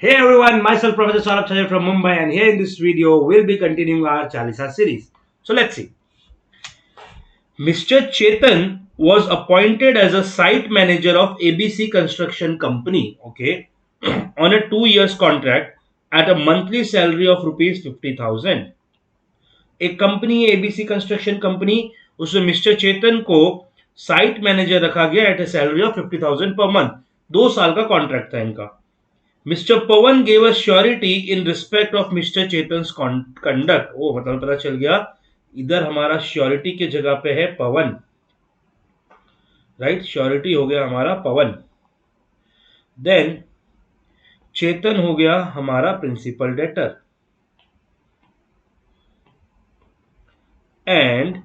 Hey everyone, myself Professor Saurabh Chajal from Mumbai, and here in this video we'll be continuing our Chalisa series. So let's see. Mr. Chetan was appointed as a site manager of ABC Construction Company, okay, on a 2 years contract at a monthly salary of rupees 50,000. एक company है ABC construction company, उसमें mister चेतन को site manager रखा गया eight A salary of 50,000 per month. 2 साल का contract था इनका. Mr. Pawan gave us surety in respect of Mr. Chetan's conduct. ओ मतलब पता चल गया इधर हमारा श्योरिटी के जगह पे है पवन, राइट. श्योरिटी हो गया हमारा पवन. देन चेतन हो गया हमारा principal debtor and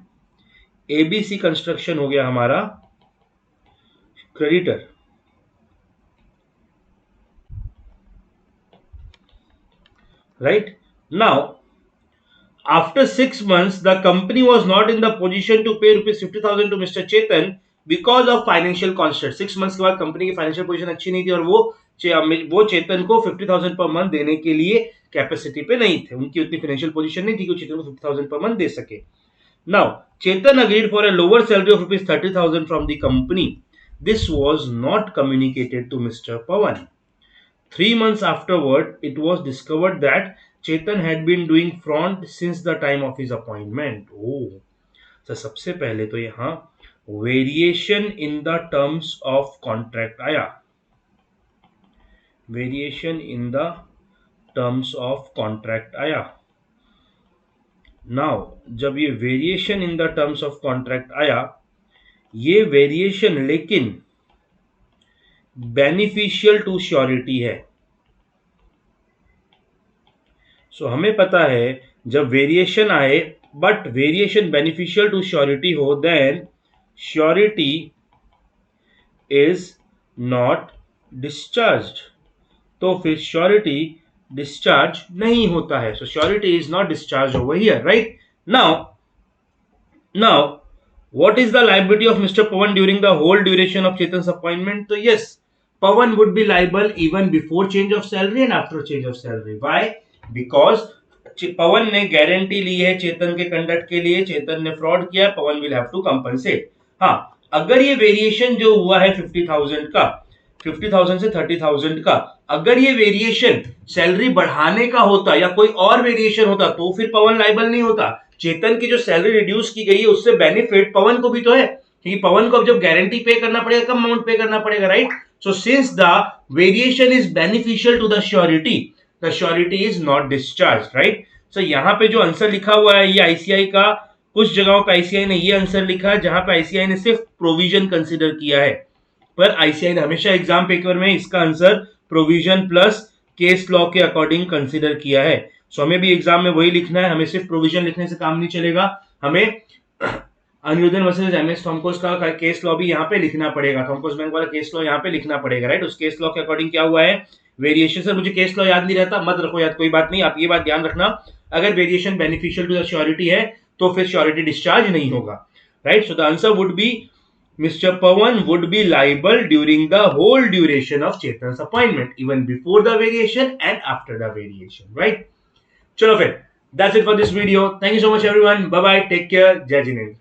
ABC construction हो गया हमारा creditor. Right now, after 6 months, the company was not in the position to pay rupees 50,000 to Mr. Chetan because of financial constraints. 6 months के बाद कंपनी की फाइनेंशियल पोजीशन अच्छी नहीं थी और वो चेतन को 50,000 पर मंथ देने के लिए कैपेसिटी पे नहीं थे. उनकी उतनी फाइनेंशियल पोजीशन नहीं थी कि चेतन को 50,000 पर मंथ दे सके. Now Chetan agreed for a lower salary of rupees 30,000 from the company. This was not communicated to Mr. Pawan. 3 months afterward, it was discovered that Chetan had been doing fraud since the time of his appointment. Oh, तो सबसे पहले तो यहाँ variation in the terms of contract आया. Variation in the terms of contract आया. Now जब ये variation in the terms of contract आया, ये वेरिएशन लेकिन बेनिफिशियल टू श्योरिटी है. सो हमें पता है जब वेरिएशन आए but variation beneficial to surety हो, then surety is not discharged. तो फिर श्योरिटी डिस्चार्ज नहीं होता है. So surety is not discharge over here, right. Now what is the liability of Mr. Pawan during the whole duration of Chetan's appointment? So yes, Pawan would be liable even before change of salary and after change of salary. Why? Because पवन ने guarantee ली है चेतन के conduct के लिए, चेतन ने fraud किया, पवन will have to compensate. हाँ, अगर ये वेरिएशन जो हुआ है 50,000 का, 50,000 से 30,000 का, अगर ये वेरिएशन सैलरी बढ़ाने का होता या कोई और वेरिएशन होता तो फिर पवन लाइबल नहीं होता. चेतन की जो सैलरी रिड्यूस की गई है उससे बेनिफिट पवन को भी तो है, क्योंकि पवन को अब जब गारंटी पे करना पड़ेगा, कम अमाउंट पे करना पड़ेगा, right. So since the variation is beneficial to the surety, the surety is not discharge, right. So यहाँ पे जो आंसर लिखा हुआ है ये आईसीआई का, कुछ जगहों पे आईसीआई ने ये आंसर लिखा है जहां पे आईसीआई ने सिर्फ प्रोविजन कंसिडर किया है, पर आईसीआई ने हमेशा एग्जाम पेपर में इसका answer provision plus case law के अकॉर्डिंग कंसिडर किया है. सो हमें भी एग्जाम में वही लिखना है. हमें सिर्फ प्रोविजन लिखने से काम नहीं चलेगा, हमें अनिरुद्धन वर्सेस एमएस थॉमकोस का केस लॉ भी यहाँ पे लिखना पड़ेगा. थॉमकोस बैंक वाला केस लॉ यहाँ पे लिखना पड़ेगा, राइट. उस केस लॉ के अकॉर्डिंग क्या हुआ है, वेरिएशन. सर मुझे केस लॉ याद नहीं रहता, मत रखो याद, कोई बात नहीं. आप ये बात ध्यान रखना, अगर variation beneficial to the surety है तो फिर श्योरिटी डिस्चार्ज नहीं होगा, right. So the answer would be Mr. Pawan would be liable during the whole duration of Chetan's appointment, even before the variation and after the variation, right? Chalo फिर, that's it for this video. Thank you so much everyone. Bye bye. Take care. Jai Jinesh.